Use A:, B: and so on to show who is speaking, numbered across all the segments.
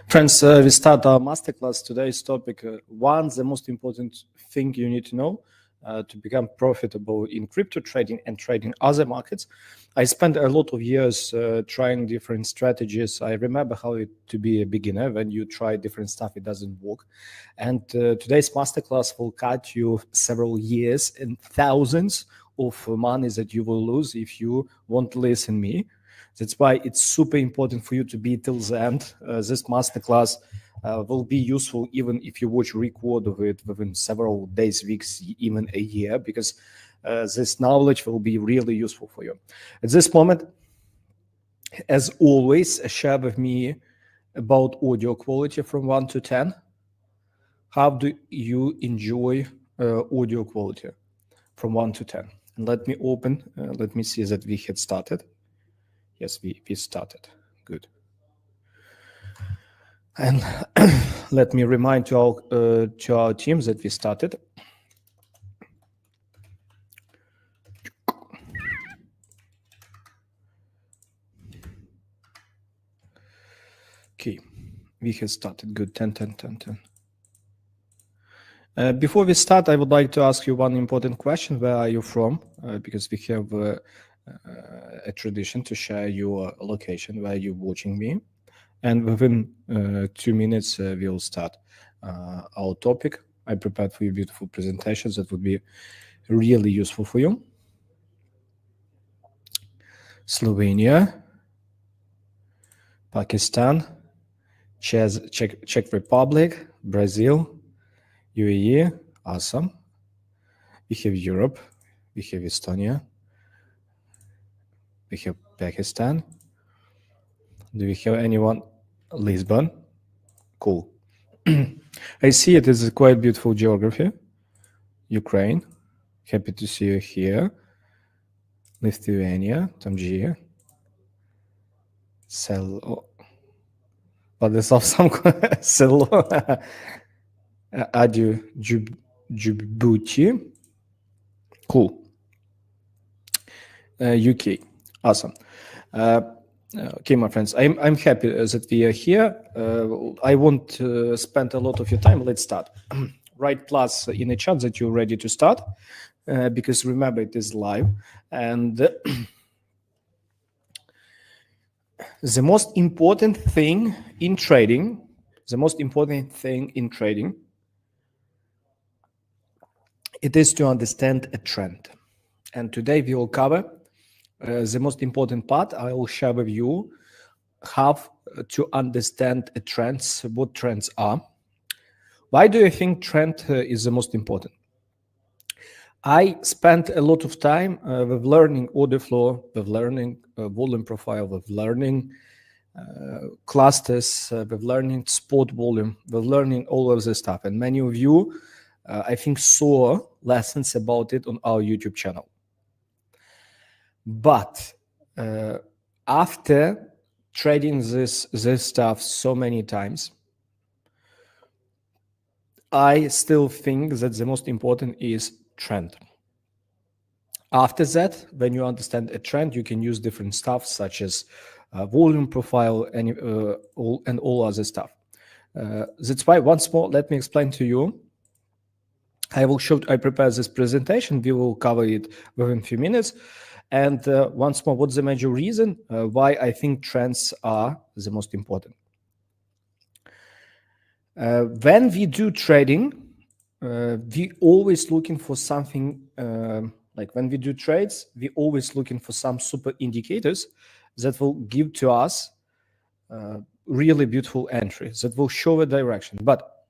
A: Friends, we start our masterclass. Today's topic, one, the most important thing you need to know to become profitable in crypto trading and trading other markets. I spent a lot of years trying different strategies. I remember how it to be a beginner. When you try different stuff, it doesn't work. And today's masterclass will cut you several years and thousands of money that you will lose if you won't listen me. That's why it's super important for you to be till the end. This masterclass will be useful even if you watch record of it within several days, weeks, even a year, because this knowledge will be really useful for you. At this moment, as always, share with me about audio quality from 1 to 10. How do you enjoy audio quality from 1 to 10? And let me open, let me see that we had started. Yes, we started. Good. And let me remind to our teams that we started. Okay, we have started. Good. 10, 10, 10, 10. Before we start, I would like to ask you one important question. Where are you from? Because we have a tradition to share your location where you're watching me. And within 2 minutes, we'll start our topic. I prepared for you beautiful presentations that would be really useful for you. Slovenia, Pakistan, Czech Republic, Brazil, UAE, awesome. We have Europe, we have Estonia, we have Pakistan. Do we have anyone? Lisbon. Cool. I see it is a quite beautiful geography. Ukraine. Happy to see you here. Lithuania. Tamji. Selo. But there's some Selo. Adu Djibouti. Cool. UK. Awesome. Okay, my friends, I'm happy that we are here. I won't spend a lot of your time. Let's start. Write plus in the chat that you're ready to start, because remember it is live. And the most important thing in trading, it is to understand a trend. And today we will cover the most important part. I will share with you how to understand a trends, what trends are. Why do you think trend is the most important? I spent a lot of time with learning order flow, with learning volume profile, with learning clusters, with learning spot volume, with learning all of this stuff. And many of you, I think, saw lessons about it on our YouTube channel. But after trading this stuff so many times, I still think that the most important is trend. After that, when you understand a trend, you can use different stuff such as volume profile and all other stuff. That's why once more, let me explain to you. I prepare this presentation. We will cover it within a few minutes. And once more, what's the major reason why I think trends are the most important? When we do trading, we always looking for something, like when we do trades, we always looking for some super indicators that will give to us really beautiful entries that will show a direction. But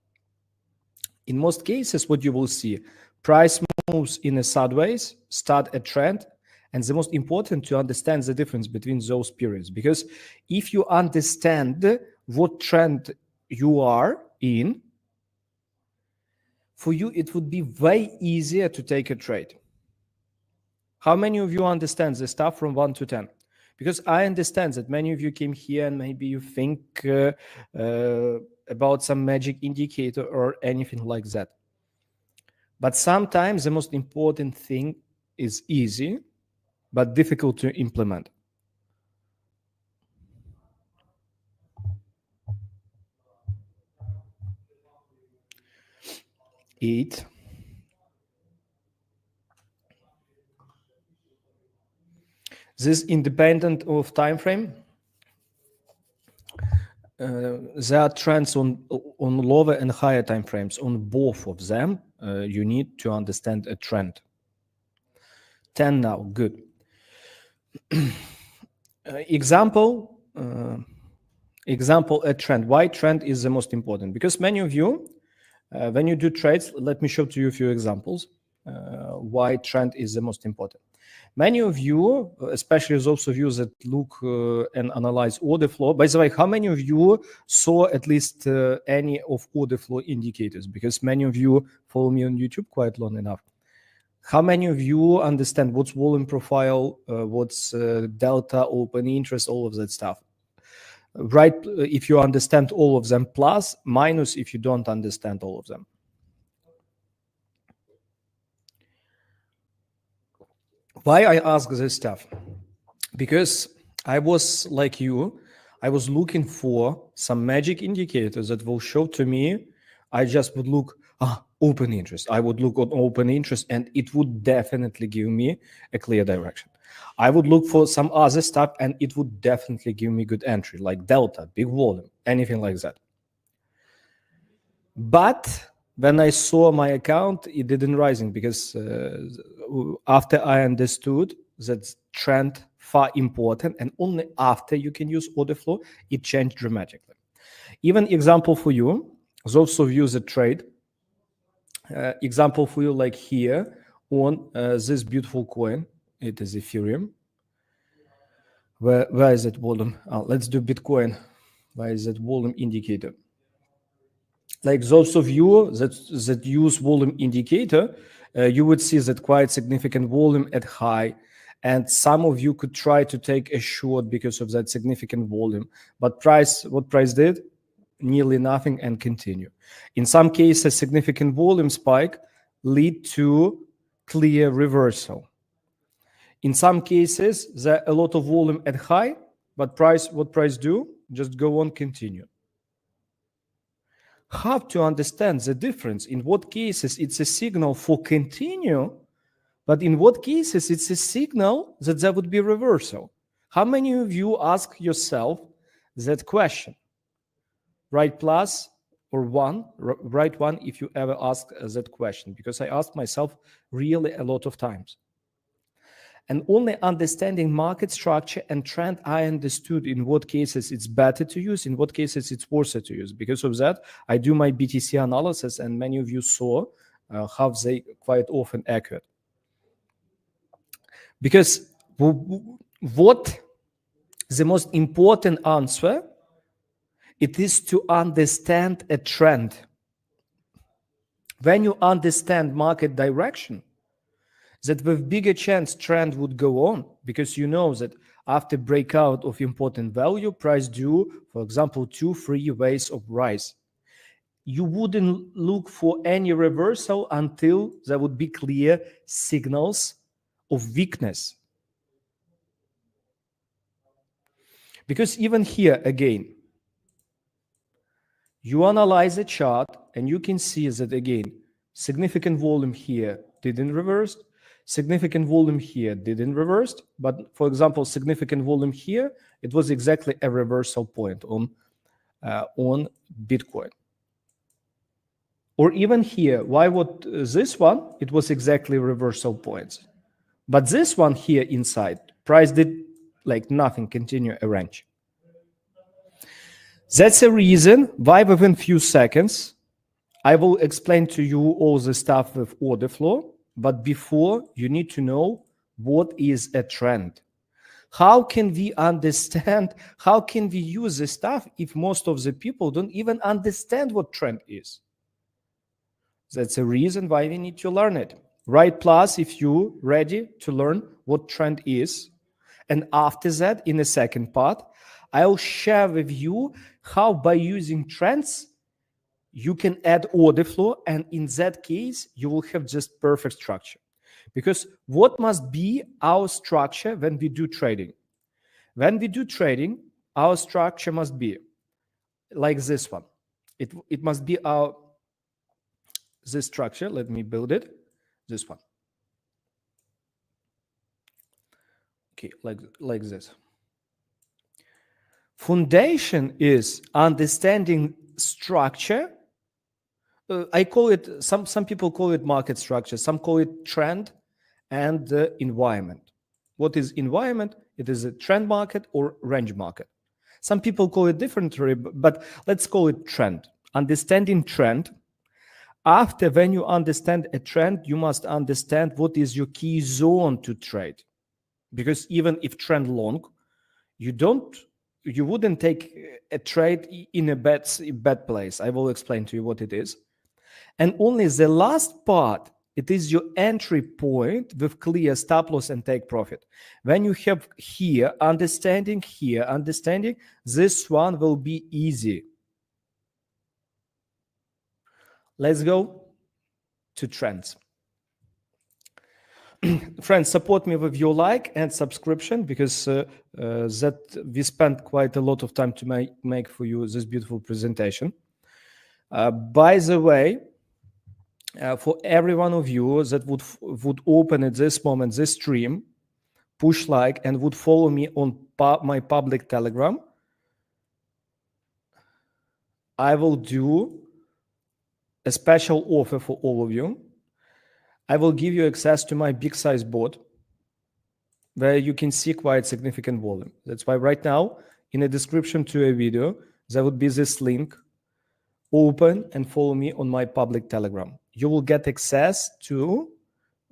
A: in most cases, what you will see, price moves in a sideways, start a trend. And the most important to understand the difference between those periods, because if you understand what trend you are in, for you, it would be way easier to take a trade. How many of you understand the stuff from 1 to 10? Because I understand that many of you came here and maybe you think about some magic indicator or anything like that. But sometimes the most important thing is easy, but difficult to implement. ETH. This independent of time frame. There are trends on lower and higher time frames. On both of them, you need to understand a trend. 10 now, good. Example, a trend. Why trend is the most important? Because many of you, when you do trades, let me show to you a few examples why trend is the most important. Many of you, especially those of you that look and analyze order flow, by the way, how many of you saw at least any of order flow indicators? Because many of you follow me on YouTube quite long enough. How many of you understand what's volume profile, what's delta, open interest, all of that stuff? Right, if you understand all of them, plus, minus if you don't understand all of them. Why I ask this stuff? Because I was like you, I was looking for some magic indicators that will show to me. I just would look, open interest. I would look on open interest and it would definitely give me a clear direction. I would look for some other stuff and it would definitely give me good entry, like delta, big volume, anything like that. But when I saw my account, it didn't rising because after I understood that trend far important and only after you can use order flow, it changed dramatically. Even example for you, those of you that trade, example for you like here on this beautiful coin, it is Ethereum. Where is that volume? Let's do Bitcoin. Where is that volume indicator? Like those of you that use volume indicator, you would see that quite significant volume at high. And some of you could try to take a short because of that significant volume. But what price did? Nearly nothing and continue. In some cases, significant volume spike lead to clear reversal. In some cases, there a lot of volume at high, but what price do? Just go on, continue. Have to understand the difference. In what cases it's a signal for continue, but in what cases it's a signal that there would be reversal. How many of you ask yourself that question? Right plus or one, right one if you ever ask that question, because I asked myself really a lot of times. And only understanding market structure and trend, I understood in what cases it's better to use, in what cases it's worse to use. Because of that, I do my BTC analysis, and many of you saw how they quite often accurate. Because what the most important answer, it is to understand a trend. When you understand market direction, that with bigger chance trend would go on, because you know that after breakout of important value, price do, for example, 2-3 ways of rise. You wouldn't look for any reversal until there would be clear signals of weakness. Because even here, again, you analyze a chart and you can see that, again, significant volume here didn't reverse, significant volume here didn't reverse, but for example, significant volume here, it was exactly a reversal point on Bitcoin. Or even here, why would this one, it was exactly reversal points. But this one here inside, price did like nothing, continue a range. That's a reason why within few seconds, I will explain to you all the stuff with order flow, but before you need to know what is a trend. How can we understand, how can we use this stuff if most of the people don't even understand what trend is? That's a reason why we need to learn it. Right plus if you're ready to learn what trend is. And after that, in the second part, I'll share with you how by using trends, you can add order flow, and in that case, you will have just perfect structure. Because what must be our structure when we do trading? When we do trading, our structure must be like this one. It must be our this structure. Let me build it. This one. Okay, like this. Foundation is understanding structure. I call it, some people call it market structure, some call it trend and environment. What is environment? It is a trend market or range market. Some people call it differently, but let's call it trend. Understanding trend. After, when you understand a trend, you must understand what is your key zone to trade. Because even if trend long, you wouldn't take a trade in a bad place. I will explain to you what it is. And only the last part, it is your entry point with clear stop loss and take profit. When you have here understanding, this one will be easy. Let's go to trends. Friends, support me with your like and subscription, because that we spent quite a lot of time to make for you this beautiful presentation. By the way, for every one of you that would open at this moment this stream, push like, and would follow me on my public Telegram, I will do a special offer for all of you. I will give you access to my big size bot, where you can see quite significant volume. That's why right now, in the description to a video, there would be this link. Open and follow me on my public Telegram. You will get access to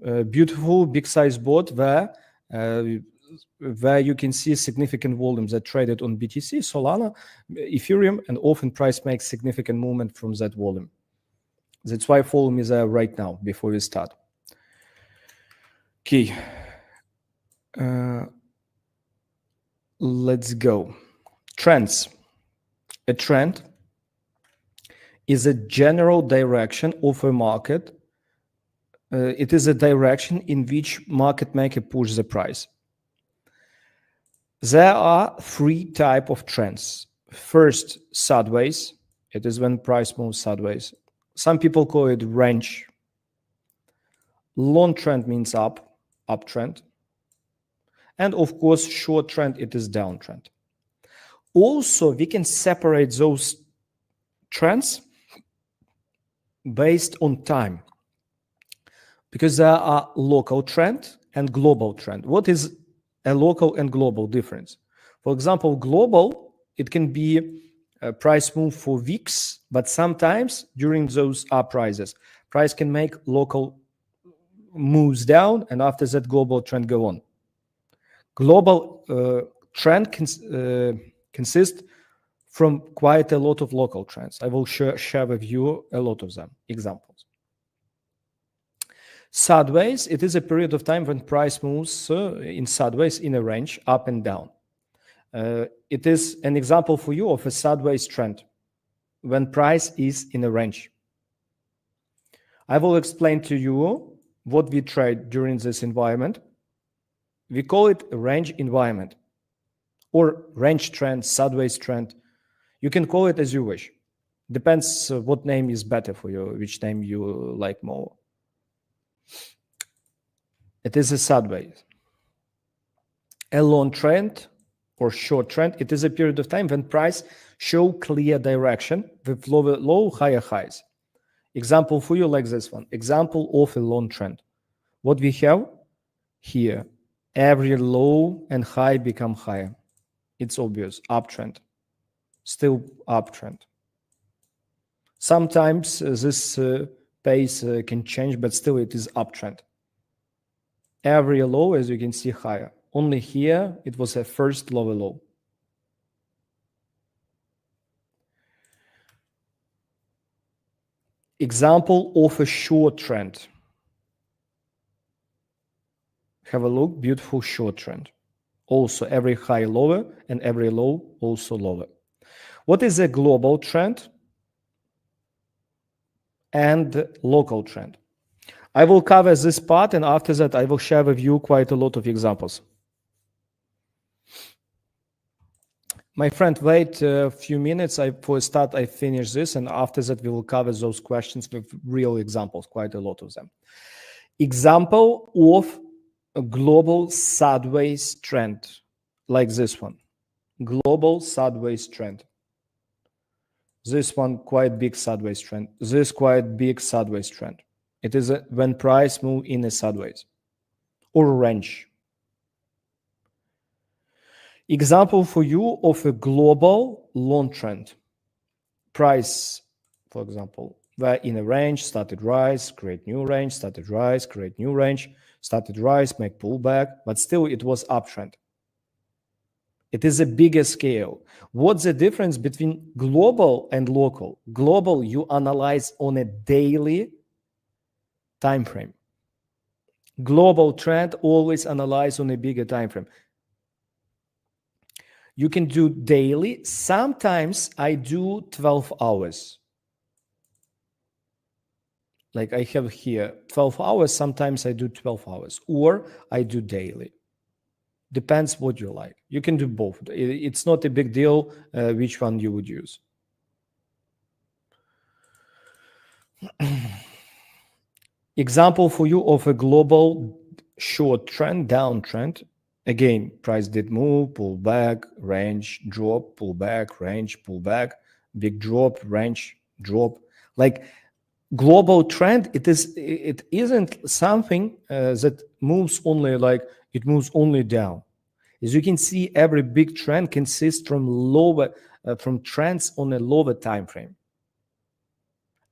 A: a beautiful big size bot where you can see significant volumes that traded on BTC, Solana, Ethereum, and often price makes significant movement from that volume. That's why follow me there right now before we start. Okay. Let's go. Trends. A trend is a general direction of a market. It is a direction in which market maker push the price. There are three types of trends. First, sideways. It is when price moves sideways. Some people call it range. Long trend means uptrend. And of course, short trend, it is downtrend. Also, we can separate those trends based on time, because there are local trend and global trend. What is a local and global difference? For example, global, it can be a price move for weeks, but sometimes during those up rises, price can make local moves down, and after that global trend go on. Global trend consists from quite a lot of local trends. I will share with you a lot of them, examples. Sideways, it is a period of time when price moves in sideways in a range, up and down. It is an example for you of a sideways trend when price is in a range. I will explain to you what we trade during this environment. We call it a range environment or range trend, sideways trend. You can call it as you wish. Depends what name is better for you, which name you like more. It is a sideways. A long trend or short trend, it is a period of time when price show clear direction with low, higher highs. Example for you like this one. Example of a long trend. What we have here, every low and high become higher. It's obvious, uptrend. Still uptrend. Sometimes this pace can change, but still it is uptrend. Every low, as you can see, higher. Only here, it was a first lower low. Example of a short trend. Have a look, beautiful short trend. Also, every high lower and every low also lower. What is a global trend and local trend? I will cover this part, and after that, I will share with you quite a lot of examples. My friend, wait a few minutes. For a start, I finish this, and after that, we will cover those questions with real examples, quite a lot of them. Example of a global sideways trend, like this one. Global sideways trend. This one quite big sideways trend. This quite big sideways trend. It is when price move in a sideways or range. Example for you of a global long trend. Price, for example, where in a range, started rise, create new range, started rise, create new range, started rise, make pullback, but still it was uptrend. It is a bigger scale. What's the difference between global and local? Global, you analyze on a daily time frame. Global trend always analyze on a bigger time frame. You can do daily. Sometimes I do 12 hours. Like I have here 12 hours. Sometimes I do 12 hours or I do daily. Depends what you like. You can do both. It's not a big deal which one you would use. Example for you of a global short trend, downtrend. Again, price did move, pull back, range, drop, pull back, range, pull back, big drop, range, drop. Like global trend, it isn't something that moves only like it moves only down. As you can see, every big trend consists from from trends on a lower time frame.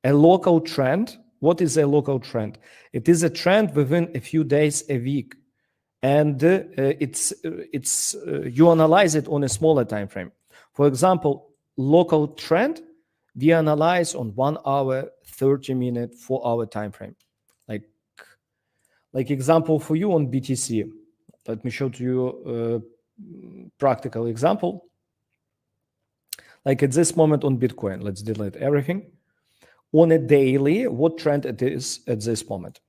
A: A local trend. What is a local trend? It is a trend within a few days, a week, and you analyze it on a smaller time frame. For example, local trend we analyze on 1 hour, 30-minute, 4-hour time frame. Like example for you on BTC. Let me show to you a practical example. Like at this moment on Bitcoin, let's delete everything. On a daily, what trend it is at this moment?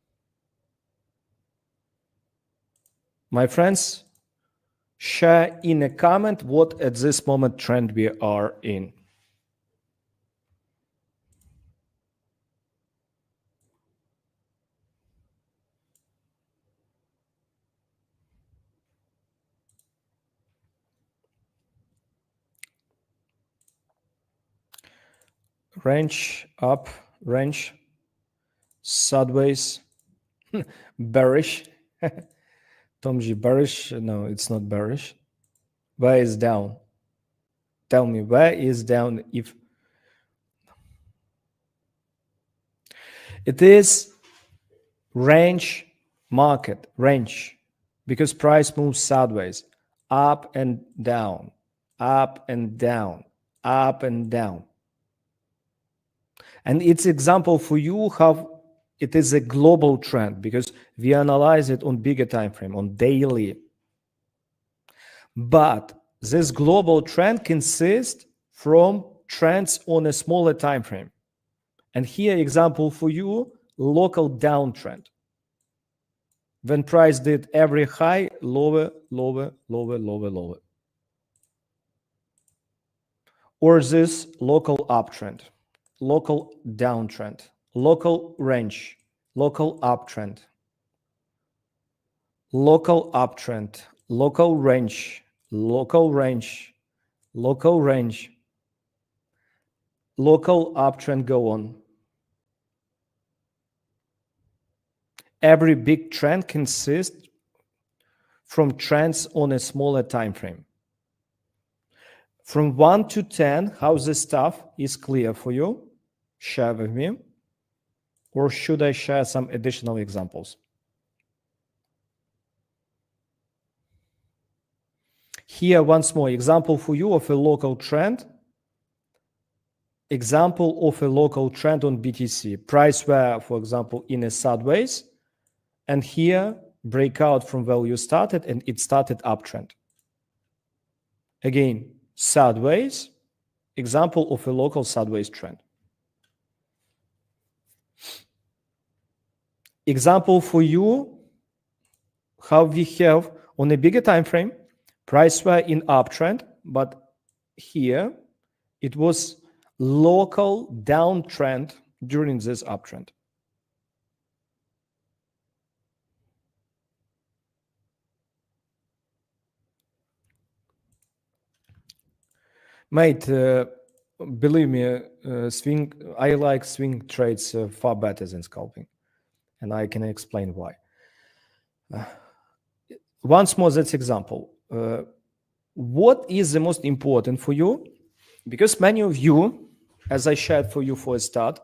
A: My friends, share in a comment what at this moment trend we are in. Range up, range, sideways, bearish. Tomji, bearish? No, it's not bearish. Where is down? Tell me, where is down? If it is range market, range, because price moves sideways, up and down, up and down, up and down. And it's example for you how it is a global trend because we analyze it on bigger time frame, on daily. But this global trend consists from trends on a smaller time frame. And here example for you, local downtrend. When price did every high, lower, lower, lower, lower, lower. Or this local uptrend, local downtrend, local range, local uptrend, local uptrend, local range, local range, local range, local uptrend, go on. Every big trend consists from trends on a smaller time frame. From 1 to 10, how this stuff is clear for you? Share with me. Or should I share some additional examples? Here, once more, example for you of a local trend. Example of a local trend on BTC. Price were, for example, in a sideways. And here, breakout from where you started, and it started uptrend. Again, sideways. Example of a local sideways trend. Example for you, how we have on a bigger time frame, price were in uptrend, but here, it was local downtrend during this uptrend. Mate, believe me, I like swing trades far better than scalping, and I can explain why. Once more, that's example. What is the most important for you? Because many of you, as I shared for you for a start,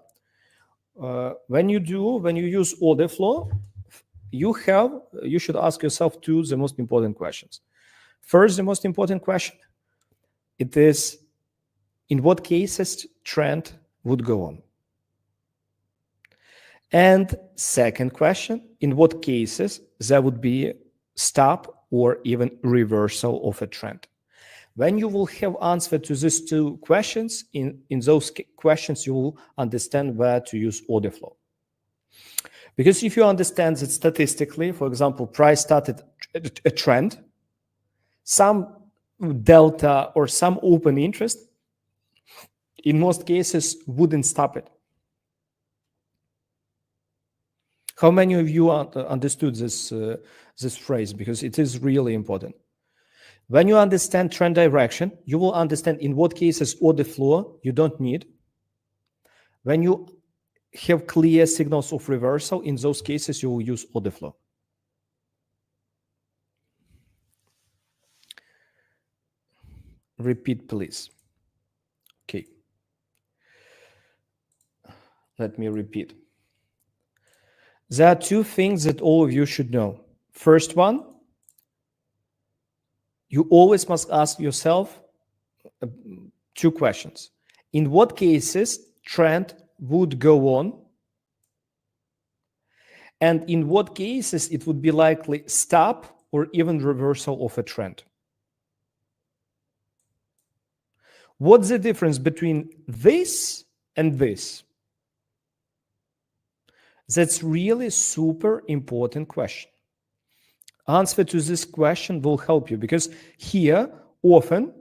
A: when you use order flow, you should ask yourself two the most important questions. First, the most important question, it is, in what cases trend would go on? And second question, in what cases there would be stop or even reversal of a trend? When you will have answer to these two questions, in those questions, you will understand where to use order flow. Because if you understand that statistically, for example, price started a trend, some delta or some open interest, in most cases, wouldn't stop it. How many of you understood this phrase? Because it is really important. When you understand trend direction, you will understand in what cases order flow you don't need. When you have clear signals of reversal, in those cases, you will use order flow. Repeat, please. Okay. Let me repeat. There are two things that all of you should know. First one, you always must ask yourself two questions. In what cases trend would go on? And in what cases it would be likely stop or even reversal of a trend? What's the difference between this and this? That's really super important question. Answer to this question will help you, because here often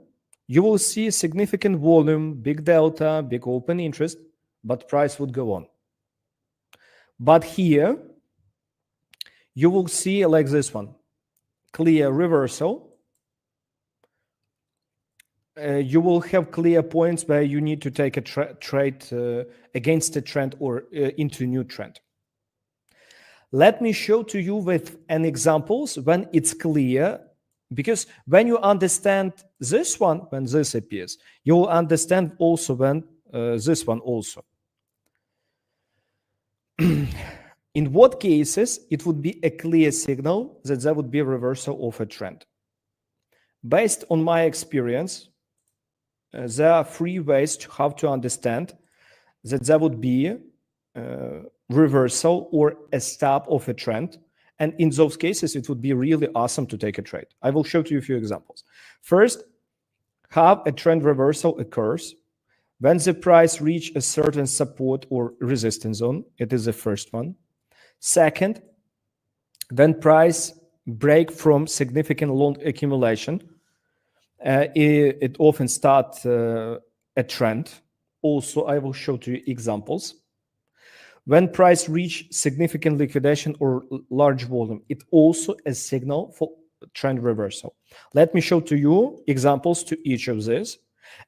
A: you will see significant volume, big delta, big open interest, but price would go on. But here you will see like this one, clear reversal. You will have clear points where you need to take a trade against a trend or into a new trend. Let me show to you with an examples when it's clear, because when you understand this one, when this appears, you will understand also when this one also. In what cases it would be a clear signal that there would be a reversal of a trend? Based on my experience, there are three ways to how to understand that there would be reversal or a stop of a trend. And in those cases, it would be really awesome to take a trade. I will show to you a few examples. First, how a trend reversal occurs when the price reach a certain support or resistance zone. It is the first one. Second, when price break from significant long accumulation, it often starts a trend. Also, I will show to you examples. When price reach significant liquidation or large volume, it also a signal for trend reversal. Let me show to you examples to each of these.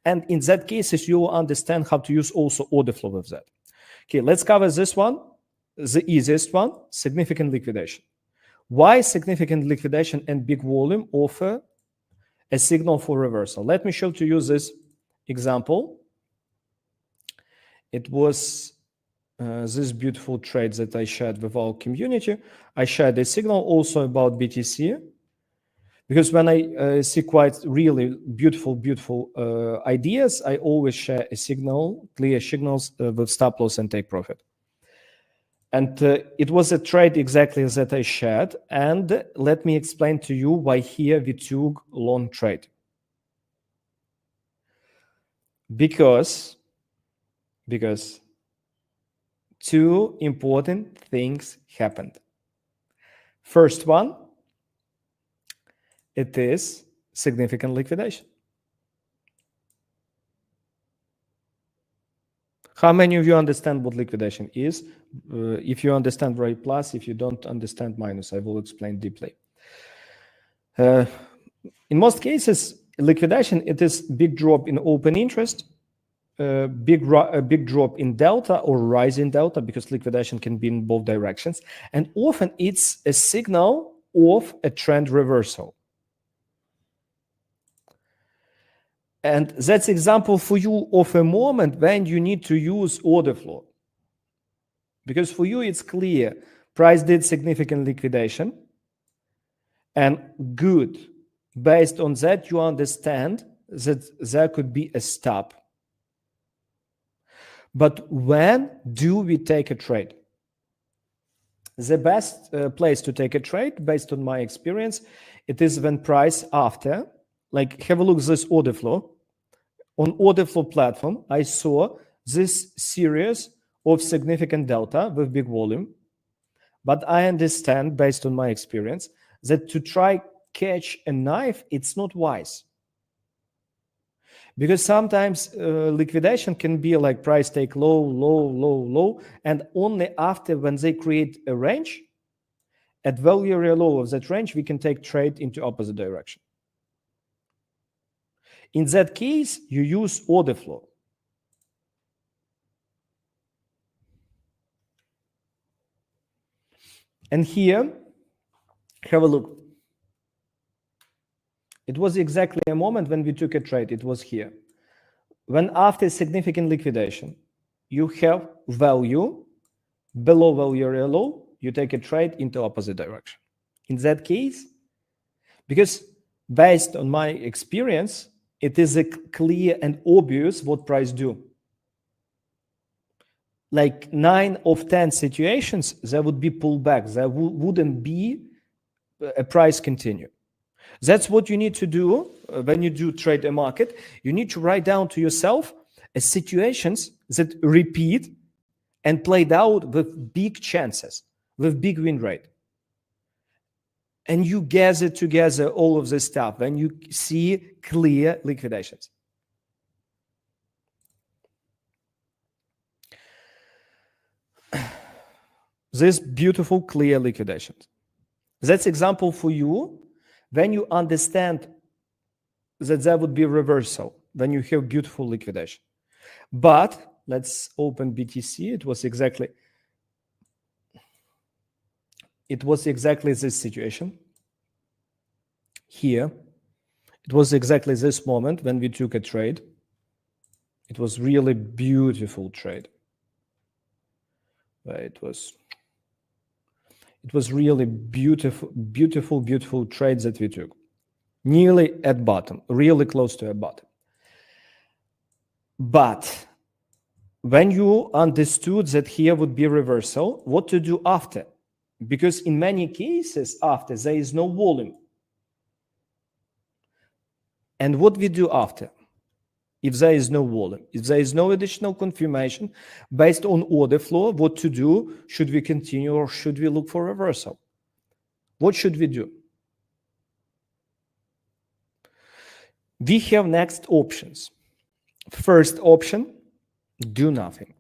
A: And in that cases, you will understand how to use also order flow with that. Okay, let's cover this one, the easiest one, significant liquidation. Why significant liquidation and big volume offer a signal for reversal? Let me show to you this example. It was this beautiful trade that I shared with our community. I shared a signal also about BTC, because when I see quite really beautiful ideas, I always share a signal, clear signals with stop loss and take profit. And it was a trade exactly that I shared. And let me explain to you why here we took long trade. Because two important things happened. First one, it is significant liquidation. How many of you understand what liquidation is? If you understand, write plus. If you don't understand, minus. I will explain deeply. In most cases, liquidation, it is big drop in open interest, big drop in delta or rise in delta, because liquidation can be in both directions. And often it's a signal of a trend reversal. And that's example for you of a moment when you need to use order flow. Because for you, it's clear, price did significant liquidation, and good. Based on that, you understand that there could be a stop. But when do we take a trade? The best place to take a trade, based on my experience, it is when price after, like have a look at this order flow. On order flow platform, I saw this series of significant delta with big volume. But I understand, based on my experience, that to try catch a knife, it's not wise. Because sometimes liquidation can be like price take low, low, low, low, and only after, when they create a range, at value area low of that range, we can take trade into opposite direction. In that case, you use order flow. And here, have a look. It was exactly a moment when we took a trade. It was here. When after significant liquidation, you have value below value area low, you take a trade into opposite direction. In that case, because based on my experience, it is a clear and obvious what price do. Like 9 of 10 situations, there would be pullback. There wouldn't be a price continue. That's what you need to do when you do trade a market. You need to write down to yourself situations that repeat and played out with big chances, with big win rate. And you gather together all of this stuff when you see clear liquidations. This beautiful, clear liquidations. That's example for you when you understand that there would be reversal, when you have beautiful liquidation. But let's open BTC. It was exactly this situation. Here, it was exactly this moment when we took a trade. It was really beautiful trade. It was really beautiful trade that we took. Nearly at bottom, really close to a bottom. But when you understood that here would be reversal, what to do after? Because in many cases after, there is no volume. And what we do after? If there is no volume, if there is no additional confirmation based on order flow, what to do? Should we continue or should we look for reversal? What should we do? We have next options. First option, do nothing.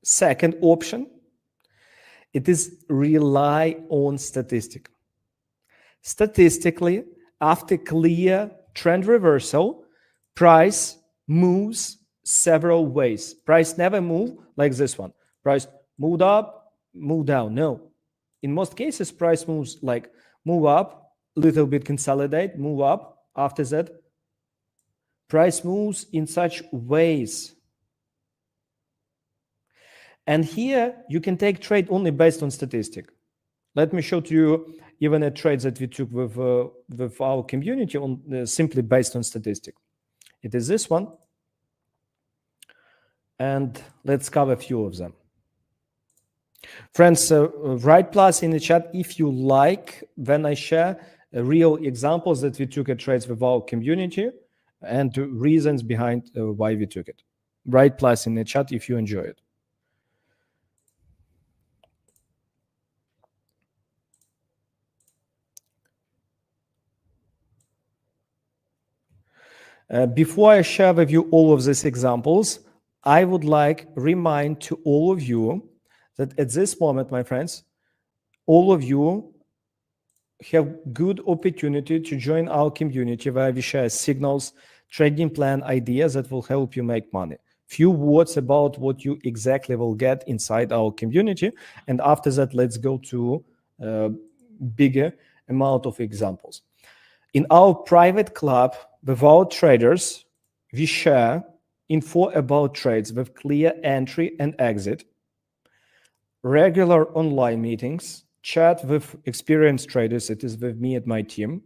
A: Second option, it is rely on statistic. Statistically, after clear trend reversal, price moves several ways. Price never move like this one. Price moved up, move down. No. In most cases, price moves like move up, little bit consolidate, move up. After that, price moves in such ways. And here you can take trade only based on statistic. Let me show to you even a trade that we took with our community on simply based on statistic. It is this one. And let's cover a few of them. Friends, write plus in the chat if you like when I share real examples that we took a trades with our community and reasons behind why we took it. Write plus in the chat if you enjoy it. Before I share with you all of these examples, I would like remind to all of you that at this moment, my friends, all of you have good opportunity to join our community where we share signals, trading plan ideas that will help you make money. Few words about what you exactly will get inside our community. And after that, let's go to bigger amount of examples. In our private club with our traders, we share info about trades with clear entry and exit, regular online meetings, chat with experienced traders, it is with me and my team,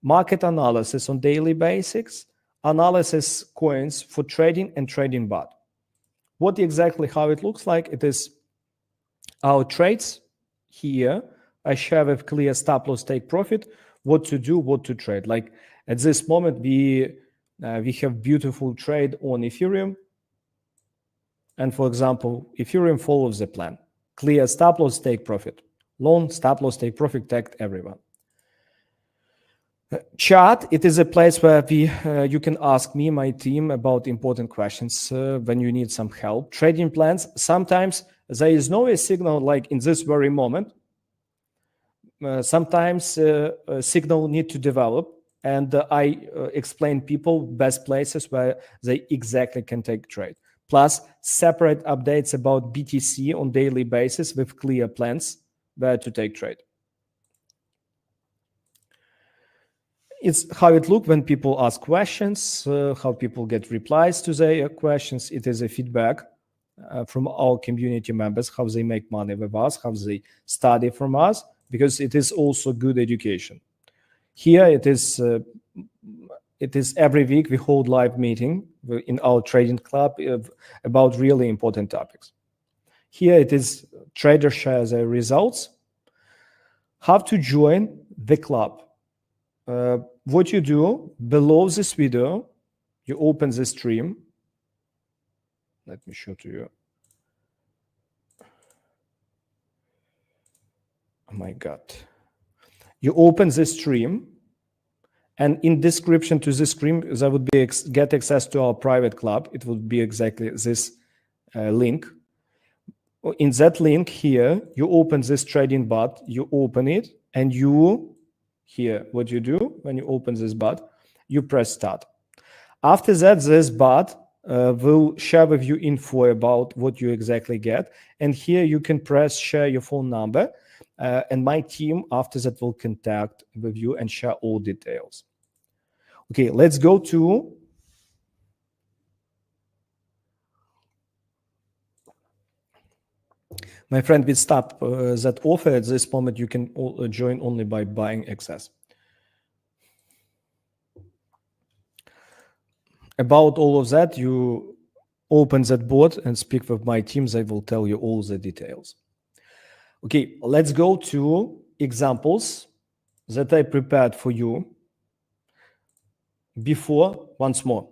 A: market analysis on daily basis, analysis coins for trading and trading bot. What exactly how it looks like? It is our trades here. I share with clear stop loss take profit, what to do, what to trade. Like at this moment, we have beautiful trade on Ethereum. And for example, Ethereum follows the plan. Clear stop loss take profit. Long stop loss take profit tagged everyone. Chat, it is a place where you can ask me, my team, about important questions when you need some help. Trading plans, sometimes there is no signal like in this very moment. Sometimes a signal need to develop, and I explain people best places where they exactly can take trade. Plus separate updates about BTC on daily basis with clear plans where to take trade. It's how it looks when people ask questions, how people get replies to their questions. It is a feedback from our community members, how they make money with us, how they study from us, because it is also good education. Here it is every week we hold live meeting in our trading club about really important topics. Here it is trader shares their results. How to join the club. What you do below this video, you open the stream. Let me show to you. Oh my God. You open the stream, and in description to this stream, there would be get access to our private club. It would be exactly this link. In that link here, you open this trading bot, you open it, and you here, what you do when you open this bot, you press start. After that, this bot will share with you info about what you exactly get. And here you can press share your phone number, and my team after that will contact with you and share all details. Okay, let's go to my friend. We stop that offer at this moment. You can join only by buying access. About all of that, you open that board and speak with my team. They will tell you all the details. Okay, let's go to examples that I prepared for you before once more.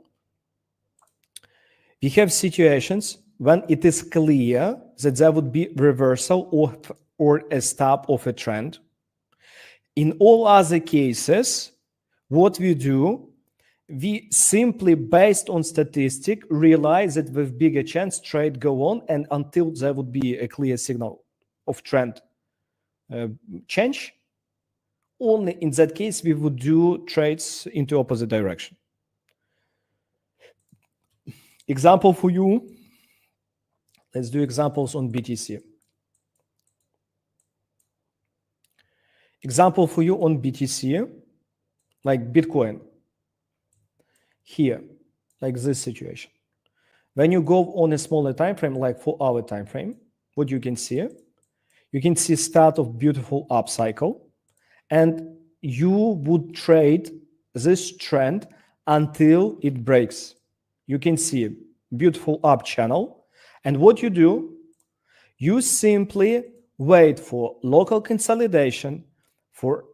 A: We have situations when it is clear that there would be reversal or a stop of a trend. In all other cases, what we do, we simply, based on statistic, realize that with bigger chance trade go on, and until there would be a clear signal of trend change, only in that case we would do trades into opposite direction. Example for you. Let's do examples on BTC. Example for you on BTC, like Bitcoin. Here, like this situation. When you go on a smaller time frame, like 4-hour time frame, what you can see start of beautiful up cycle, and you would trade this trend until it breaks. You can see beautiful up channel, and what you do, you simply wait for local consolidation, for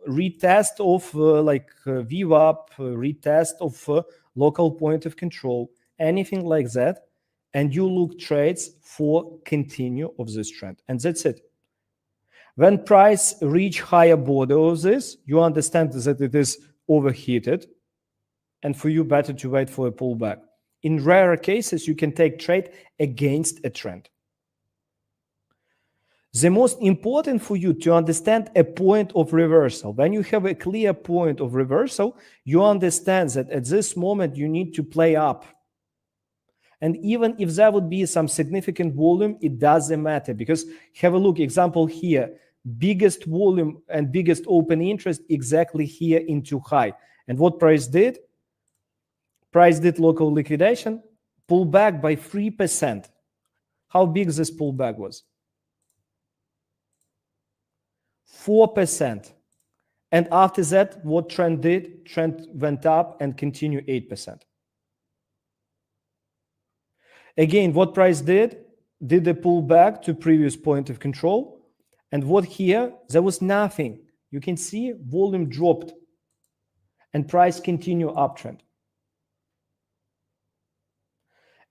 A: retest of VWAP, retest of local point of control, anything like that, and you look trades for continue of this trend, and that's it. When price reach higher border of this, you understand that it is overheated, and for you better to wait for a pullback. In rare cases, you can take trade against a trend. The most important for you to understand a point of reversal. When you have a clear point of reversal, you understand that at this moment you need to play up. And even if there would be some significant volume, it doesn't matter, because have a look, example here, biggest volume and biggest open interest exactly here into high. And what price did? Price did local liquidation, pull back by 3%. How big this pullback was? 4%. And after that, what trend did? Trend went up and continued 8%. Again, what price did? Did a pull back to previous point of control. And what here? There was nothing. You can see volume dropped and price continue uptrend.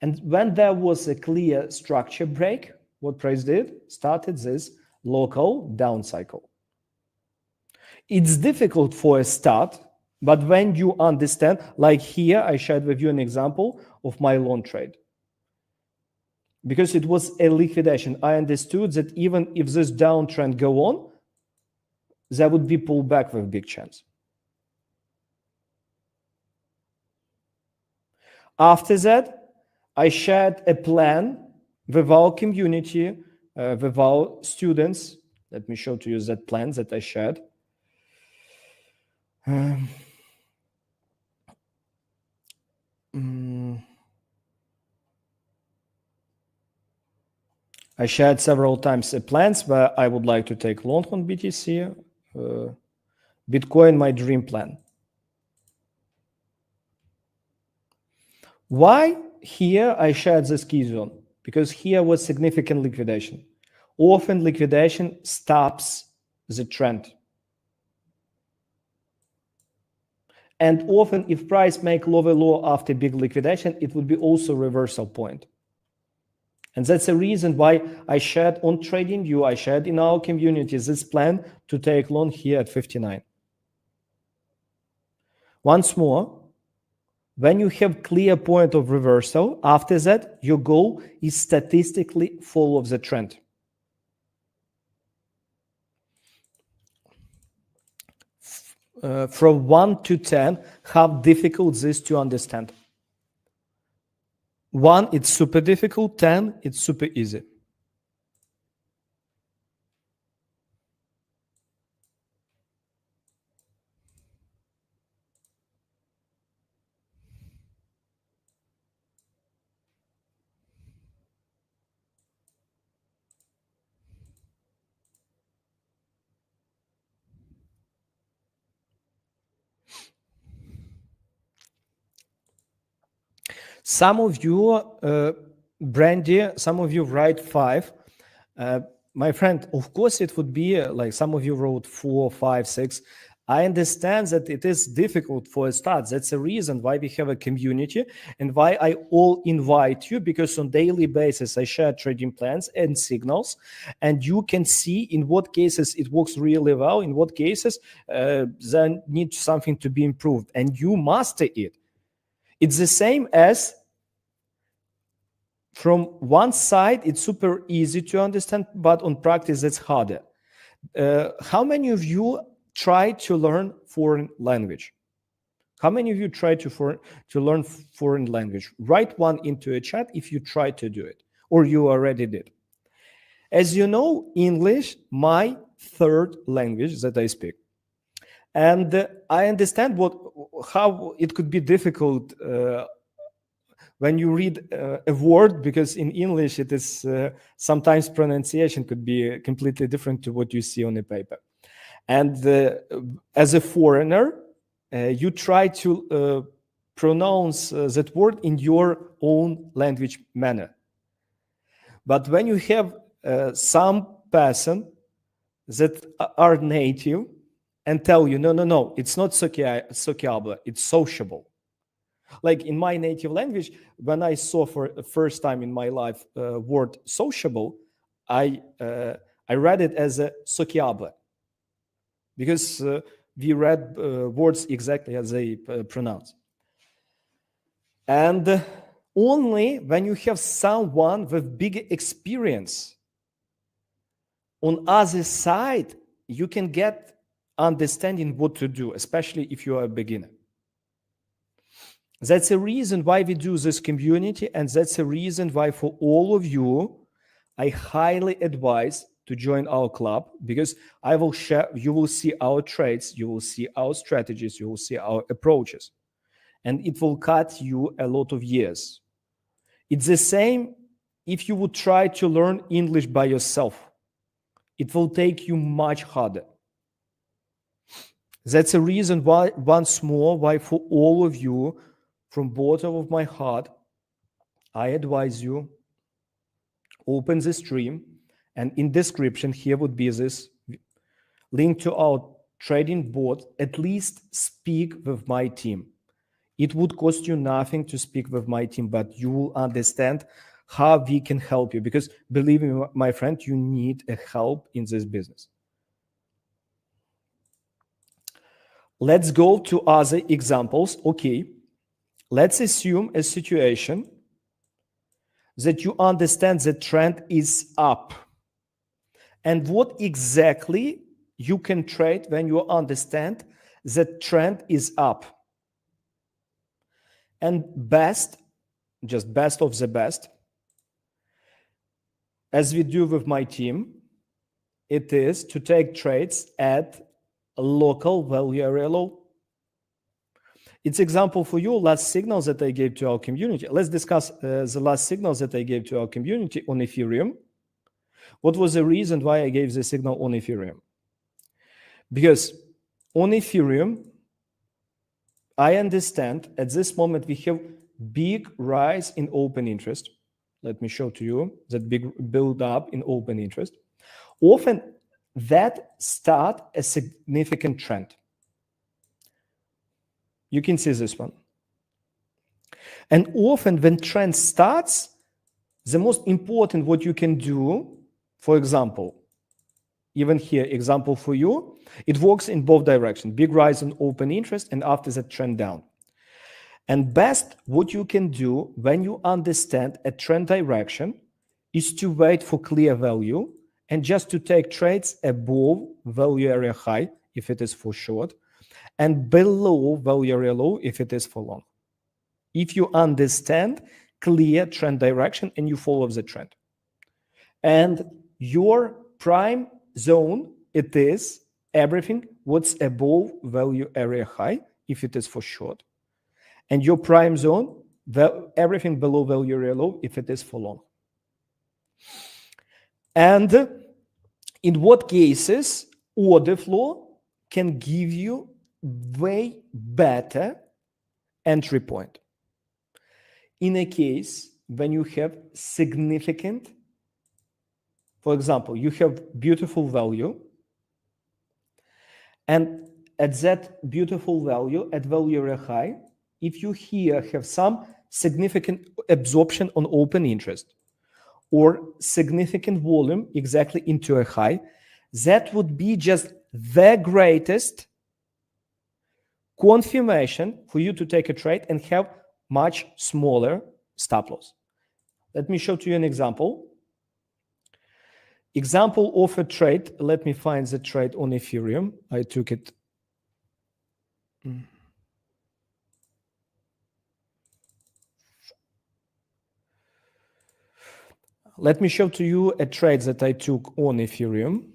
A: And when there was a clear structure break, what price did? Started this local down cycle. It's difficult for a start, but when you understand, like here, I shared with you an example of my long trade. Because it was a liquidation, I understood that even if this downtrend go on, there would be pullback with big chance. After that, I shared a plan with our community, with our students. Let me show to you that plan that I shared. I shared several times plans where I would like to take long on BTC, Bitcoin, my dream plan. Why here I shared this key zone? Because here was significant liquidation. Often liquidation stops the trend. And often if price make lower low after big liquidation, it would be also reversal point. And that's the reason why I shared on TradingView, I shared in our community this plan to take long here at 59. Once more, when you have clear point of reversal, after that, your goal is statistically follow the trend. From 1 to 10, how difficult this to understand? 1, it's super difficult. 10, it's super easy. Some of you, Brandy, some of you write 5. My friend, of course it would be like some of you wrote 4, 5, 6. I understand that it is difficult for a start. That's the reason why we have a community and why I all invite you, because on daily basis I share trading plans and signals, and you can see in what cases it works really well, in what cases there needs something to be improved, and you master it. It's the same as from one side, it's super easy to understand, but on practice, it's harder. How many of you try to learn foreign language? How many of you try to learn foreign language? Write one into a chat if you try to do it, or you already did. As you know, English, my third language that I speak. And I understand how it could be difficult when you read a word, because in English it is sometimes pronunciation could be completely different to what you see on the paper. And as a foreigner, you try to pronounce that word in your own language manner. But when you have some person that are native and tell you, no, it's not sociable, it's sociable. Like in my native language, when I saw for the first time in my life word sociable, I read it as a sociable, because we read words exactly as they pronounce. And only when you have someone with big experience on other side, you can get understanding what to do, especially if you are a beginner. That's the reason why we do this community, and that's the reason why for all of you, I highly advise to join our club, because I will share, you will see our trades, you will see our strategies, you will see our approaches, and it will cut you a lot of years. It's the same if you would try to learn English by yourself. It will take you much harder. That's a reason why, once more, why for all of you, from bottom of my heart, I advise you, open the stream, and in description here would be this link to our trading board. At least speak with my team. It would cost you nothing to speak with my team, but you will understand how we can help you, because believe me, my friend, you need a help in this business. Let's go to other examples. Okay, let's assume a situation that you understand the trend is up. And what exactly you can trade when you understand the trend is up. And best, just best of the best, as we do with my team, it is to take trades at a local value area low. It's example for you, last signals that I gave to our community. Let's discuss the last signals that I gave to our community on Ethereum. What was the reason why I gave the signal on Ethereum? Because on Ethereum, I understand at this moment we have big rise in open interest. Let me show to you that big build up in open interest. Often that start a significant trend. You can see this one. And often when trend starts, the most important what you can do, for example, even here, example for you, it works in both directions, big rise in open interest and after that trend down. And best what you can do when you understand a trend direction is to wait for clear value and just to take trades above value area high if it is for short and below value area low if it is for long. If you understand clear trend direction and you follow the trend. And your prime zone, it is everything what's above value area high if it is for short. And your prime zone, everything below value area low if it is for long. And in what cases order flow can give you way better entry point? In a case when you have significant, for example, you have beautiful value, and at that beautiful value, at value area high, if you here have some significant absorption on open interest or significant volume exactly into a high, that would be just the greatest confirmation for you to take a trade and have much smaller stop loss. Let me show to you an example. Example of a trade. Let me find the trade on Ethereum. I took it. Let me show to you a trade that I took on Ethereum.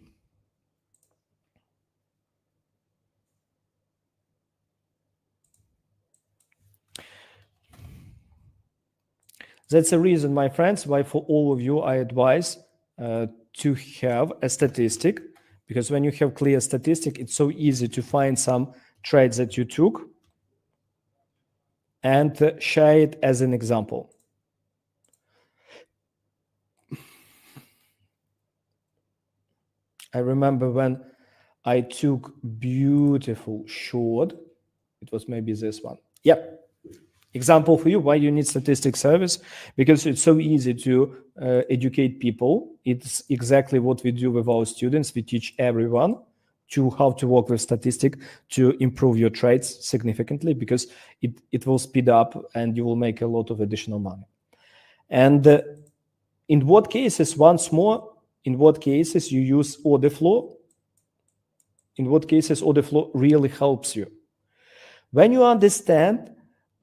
A: That's the reason, my friends, why for all of you I advise to have a statistic, because when you have clear statistic, it's so easy to find some trades that you took and share it as an example. I remember when I took beautiful short, it was maybe this one. Yep. Example for you, why you need statistic service, because it's so easy to educate people. It's exactly what we do with our students. We teach everyone to how to work with statistic to improve your trades significantly, because it will speed up and you will make a lot of additional money. And in what cases, once more, in what cases you use order flow? In what cases order flow really helps you? When you understand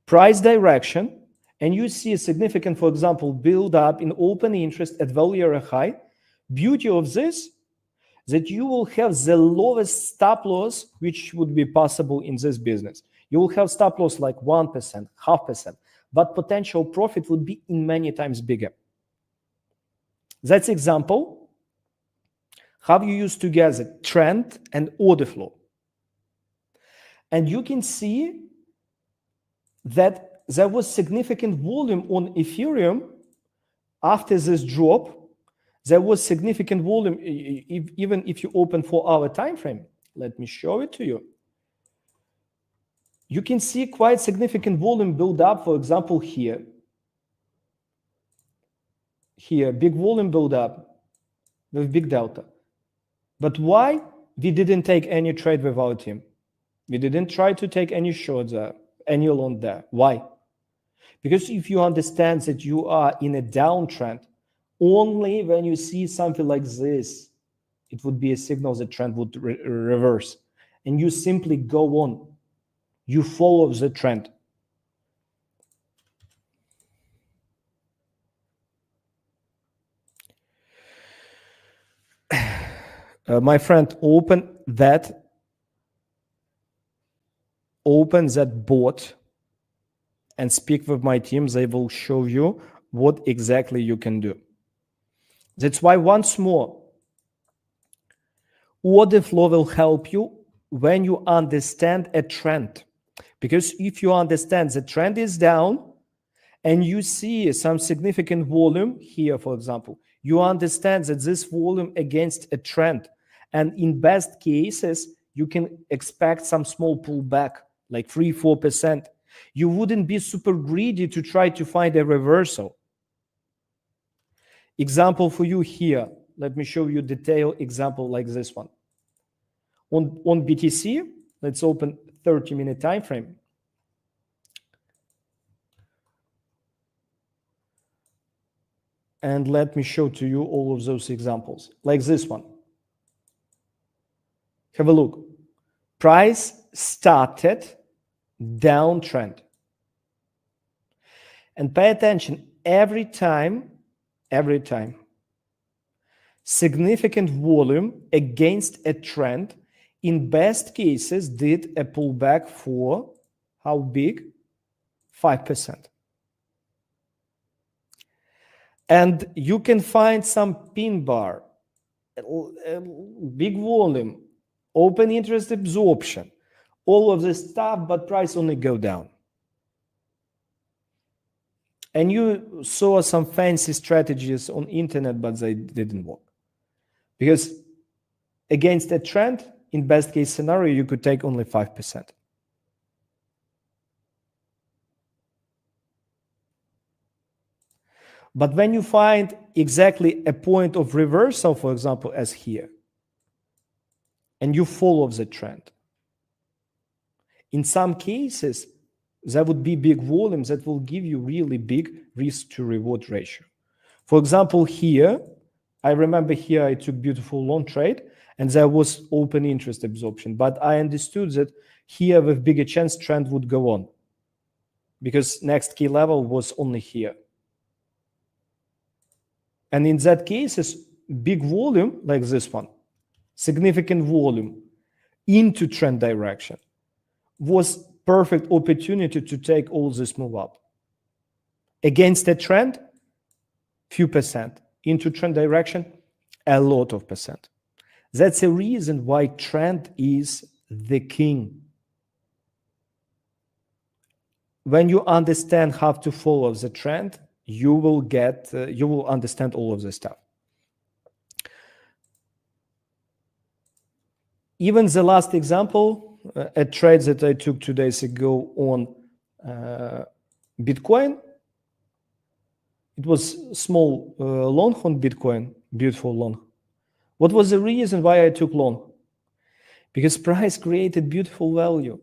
A: price direction and you see a significant, for example, build up in open interest at value area high, beauty of this, that you will have the lowest stop loss which would be possible in this business. You will have stop loss like 1%, 0.5%, but potential profit would be in many times bigger. That's example how you use together trend and order flow. And you can see that there was significant volume on Ethereum after this drop. There was significant volume, even if you open 4-hour time frame. Let me show it to you. You can see quite significant volume build up, for example, here. Here, big volume build up with big delta. But why we didn't take any trade without him? We didn't try to take any short there, any long there. Why? Because if you understand that you are in a downtrend, only when you see something like this, it would be a signal the trend would reverse. And you simply go on. You follow the trend. My friend, open that bot and speak with my team. They will show you what exactly you can do. That's why, once more, order flow will help you when you understand a trend. Because if you understand the trend is down and you see some significant volume here, for example, you understand that this volume against a trend, and in best cases, you can expect some small pullback, like 3-4%. You wouldn't be super greedy to try to find a reversal. Example for you here. Let me show you detailed example like this one. On BTC, let's open 30-minute time frame. And let me show to you all of those examples, like this one. Have a look. Price started downtrend. And pay attention, every time, significant volume against a trend, in best cases, did a pullback for how big? 5%. And you can find some pin bar, big volume, open interest absorption, all of this stuff, but price only go down. And you saw some fancy strategies on internet, but they didn't work. Because against a trend, in best case scenario, you could take only 5%. But when you find exactly a point of reversal, for example, as here, and you follow the trend, in some cases, there would be big volumes that will give you really big risk to reward ratio. For example, here, I remember here I took beautiful long trade and there was open interest absorption, but I understood that here with bigger chance trend would go on because next key level was only here. And in that case, big volume like this one, significant volume into trend direction was perfect opportunity to take all this move up. Against a trend, few percent. Into trend direction, a lot of percent. That's a reason why trend is the king. When you understand how to follow the trend, you will understand all of this stuff. Even the last example, a trade that I took 2 days ago on Bitcoin, it was small long on Bitcoin, beautiful long. What was the reason why I took long? because price created beautiful value.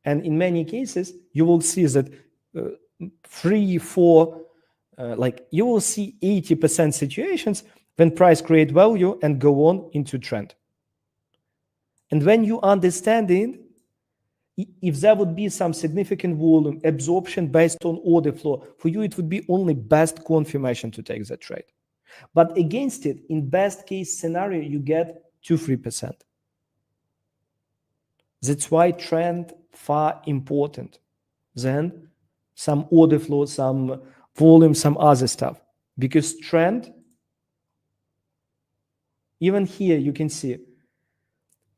A: And in many cases, you will see that 3, 4, you will see 80% situations when price create value and go on into trend. And when you understand it, if there would be some significant volume absorption based on order flow, for you it would be only best confirmation to take that trade. But against it, in best case scenario, you get 2-3%. That's why trend far important than some order flow, some volume, some other stuff. Because trend, even here you can see,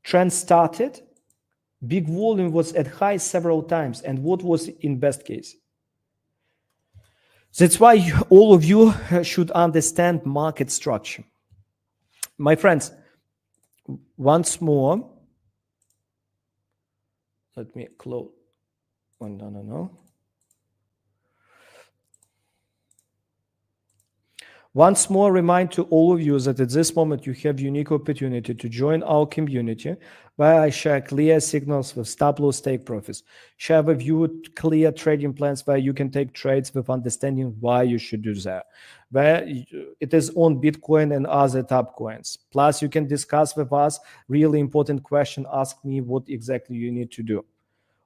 A: trend started, big volume was at high several times. And what was in best case? That's why all of you should understand market structure. My friends, once more, let me close. Oh, no. Once more, remind to all of you that at this moment you have unique opportunity to join our community where I share clear signals with stop loss take profits, share with you clear trading plans where you can take trades with understanding why you should do that, where it is on Bitcoin and other top coins. Plus, you can discuss with us really important question. Ask me what exactly you need to do.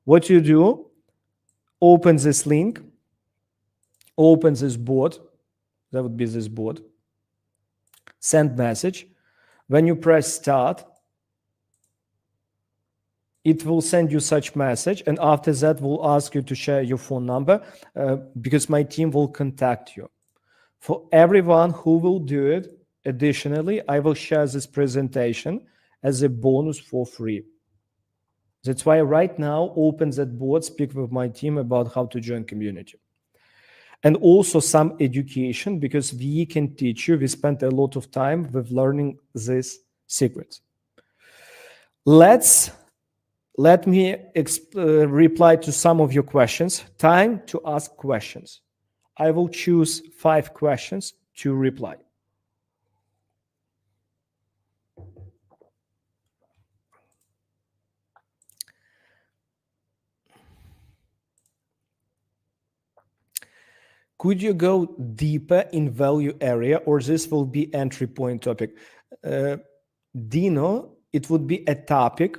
A: What you do, open this link, open this board. That would be this board. Send message. When you press start, it will send you such message. And after that, we'll ask you to share your phone number because my team will contact you. For everyone who will do it, additionally, I will share this presentation as a bonus for free. That's why right now, open that board, speak with my team about how to join community. And also some education, because we can teach you. We spent a lot of time with learning these secrets. Let me reply to some of your questions. Time to ask questions. I will choose 5 questions to reply. Could you go deeper in value area, or this will be entry point topic? Dino, it would be a topic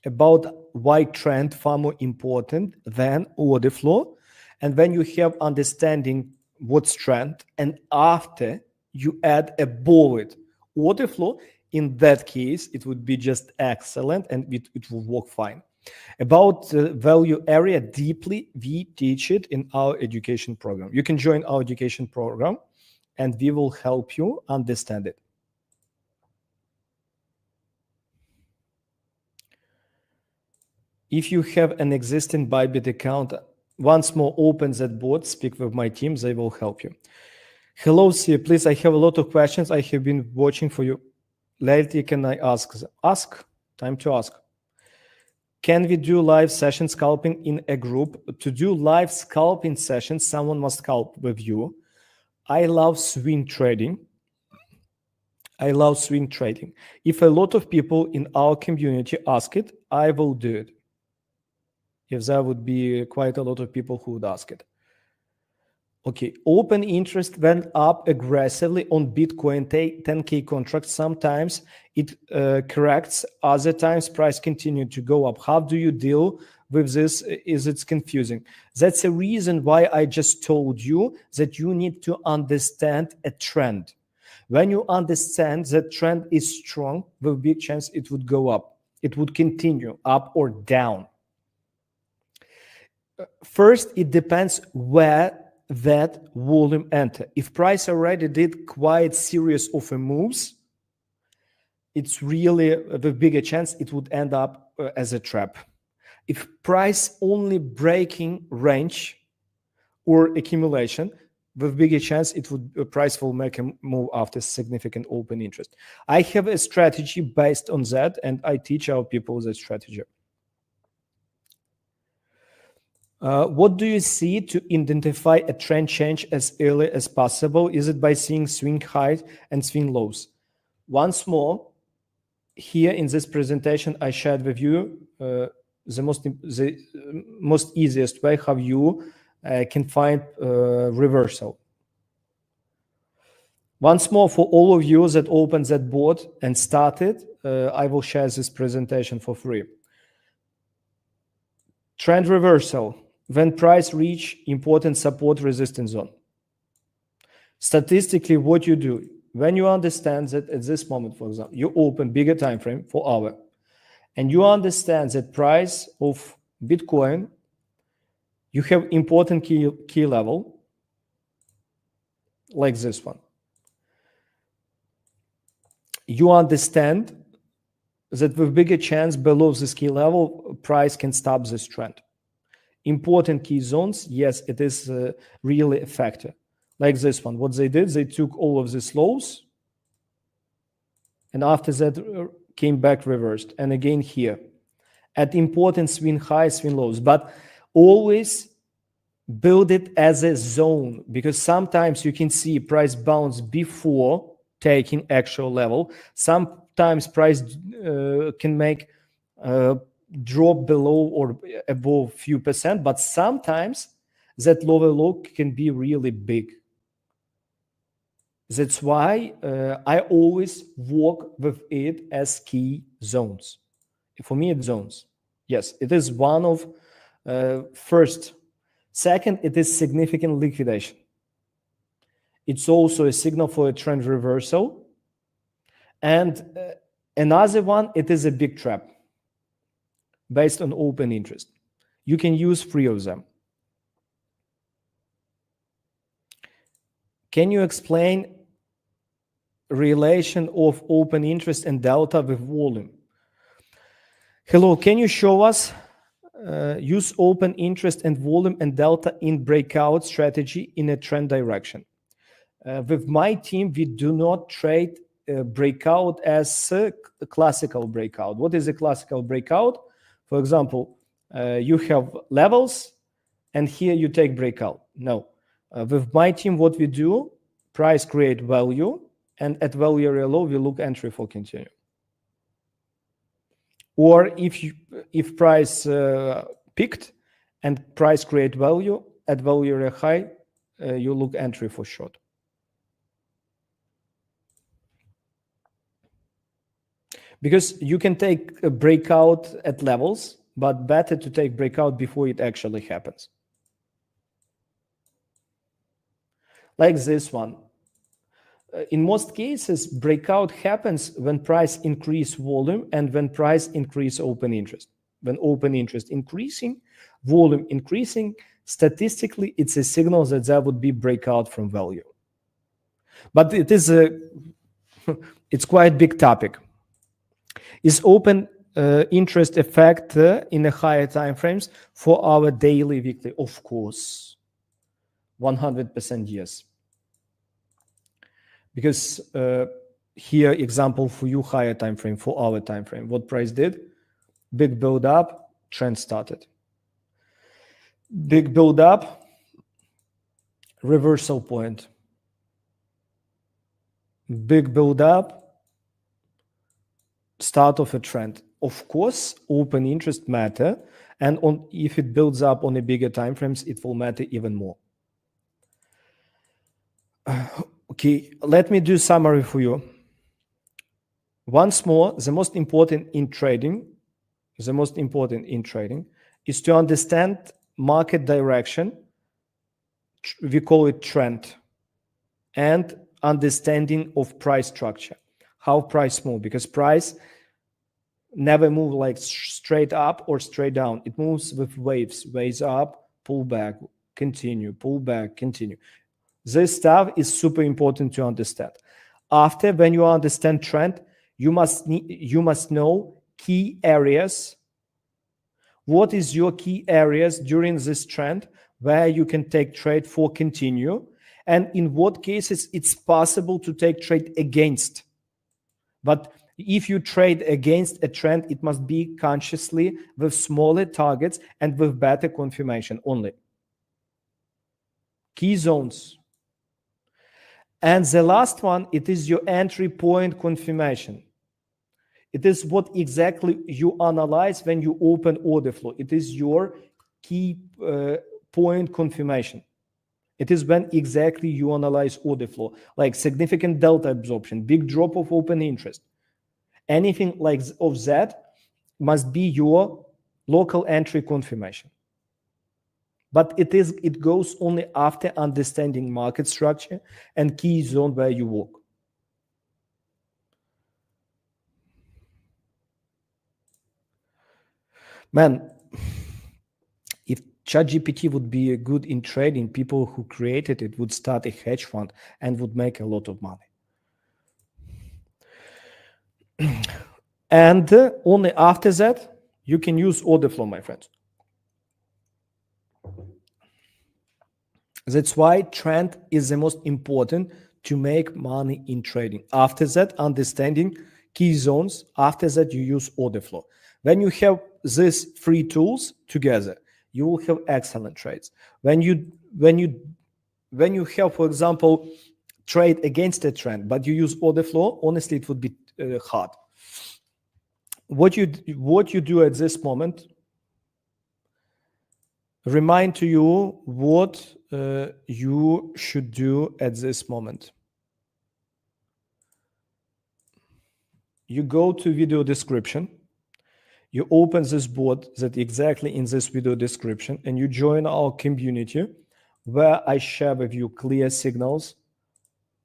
A: about why trend far more important than order flow. And when you have understanding what's trend, and after you add a bullet order flow, in that case, it would be just excellent and it will work fine. About value area deeply, we teach it in our education program. You can join our education program and we will help you understand it. If you have an existing Bybit account, once more open that board, speak with my team, they will help you. Hello, Sia, please, I have a lot of questions. I have been watching for you lately. Can I ask? Ask, time to ask. Can we do live session scalping in a group? To do live scalping sessions, someone must scalp with you. I love swing trading. If a lot of people in our community ask it, I will do it. If there would be quite a lot of people who would ask it. Okay, open interest went up aggressively on Bitcoin 10K contracts. Sometimes it corrects, other times price continued to go up. How do you deal with this? Is it confusing? That's a reason why I just told you that you need to understand a trend. When you understand that trend is strong, with big chance it would go up. It would continue up or down. First, it depends where that volume enter. If price already did quite series of moves, it's really the bigger chance it would end up as a trap. If price only breaking range or accumulation, with bigger chance it would price will make a move after significant open interest. I have a strategy based on that, and I teach our people that strategy. What do you see to identify a trend change as early as possible? Is it by seeing swing highs and swing lows? Once more, here in this presentation, I shared with you the most easiest way how you can find reversal. Once more, for all of you that opened that board and started, I will share this presentation for free. Trend reversal, when price reach important support resistance zone. Statistically, what you do, when you understand that at this moment, for example, you open bigger time frame for hour, and you understand that price of Bitcoin, you have important key level, like this one. You understand that with bigger chance below this key level, price can stop this trend. Important key zones, yes, it is really a factor. Like this one, what they did, they took all of these lows, and after that came back reversed. And again here, at important swing highs, swing lows, but always build it as a zone, because sometimes you can see price bounce before taking actual level. Sometimes price can make drop below or above few percent, but sometimes that lower low can be really big. That's why I always work with it as key zones. For me, it's zones. Yes, it is one of first. Second, it is significant liquidation. It's also a signal for a trend reversal. And another one, it is a big trap based on open interest. You can use 3 of them. Can you explain relation of open interest and delta with volume? Hello, can you show us use open interest and volume and delta in breakout strategy in a trend direction? With my team, we do not trade breakout as a classical breakout. What is a classical breakout? For example, you have levels and here you take breakout. No. With my team, what we do, price create value, and at value area low, we look entry for continue. Or if price picked and price create value, at value area high, you look entry for short. Because you can take a breakout at levels, but better to take breakout before it actually happens. Like this one. In most cases, breakout happens when price increase volume and when price increase open interest. When open interest increasing, volume increasing, statistically, it's a signal that there would be breakout from value. But it is it's quite big topic. Is open interest effect in the higher time frames for our daily, weekly? Of course, 100% yes. Because here, example for you, higher time frame, for our time frame, what price did? Big build up, trend started. Big build up, reversal point. Big build up, start of a trend. Of course, open interest matter, and if it builds up on a bigger time frames, it will matter even more. Okay, let me do summary for you. Once more, the most important in trading is to understand market direction. We call it trend, and understanding of price structure, how price move, because price never move like straight up or straight down. It moves with waves up, pull back, continue, pull back, continue. This stuff is super important to understand. After, when you understand trend, you must know key areas. What is your key areas during this trend where you can take trade for continue, and in what cases it's possible to take trade against. But if you trade against a trend, it must be consciously with smaller targets and with better confirmation only. Key zones. And the last one, it is your entry point confirmation. It is what exactly you analyze when you open order flow. It is your key point confirmation. It is when exactly you analyze order flow, like significant delta absorption, big drop of open interest. Anything like of that must be your local entry confirmation. But it goes only after understanding market structure and key zone where you work. Man, if ChatGPT would be good in trading, people who created it would start a hedge fund and would make a lot of money. And only after that, you can use order flow, my friends. That's why trend is the most important to make money in trading. After that, understanding key zones. After that, you use order flow. When you have these three tools together, you will have excellent trades. When you have, for example, trade against a trend, but you use order flow, honestly, it would be hard. What you do at this moment, remind to you what you should do at this moment. You go to video description, you open this board that exactly in this video description, and you join our community where I share with you clear signals,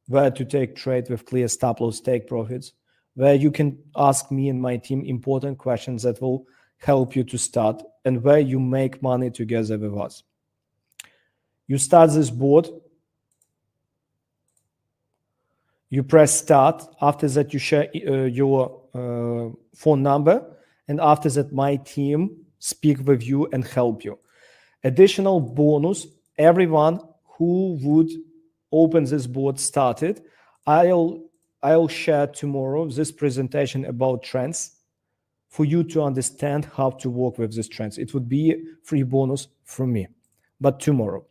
A: where to take trade with clear stop loss, take profits, where you can ask me and my team important questions that will help you to start, and where you make money together with us. You start this board, you press start. After that, you share your phone number, and after that, my team speak with you and help you. Additional bonus, everyone who would open this board started, I'll share tomorrow this presentation about trends for you to understand how to work with these trends. It would be a free bonus from me, but tomorrow.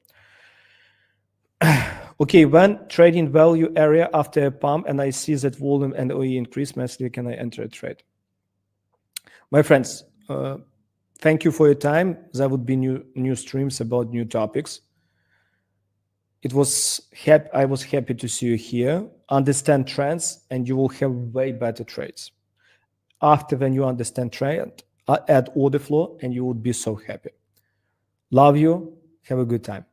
A: Okay, when trading value area after a pump and I see that volume and OE increase massively, can I enter a trade? My friends, thank you for your time. There would be new streams about new topics. I was happy to see you here. Understand trends, and you will have way better trades. After when you understand trend, add order flow, and you would be so happy. Love you. Have a good time.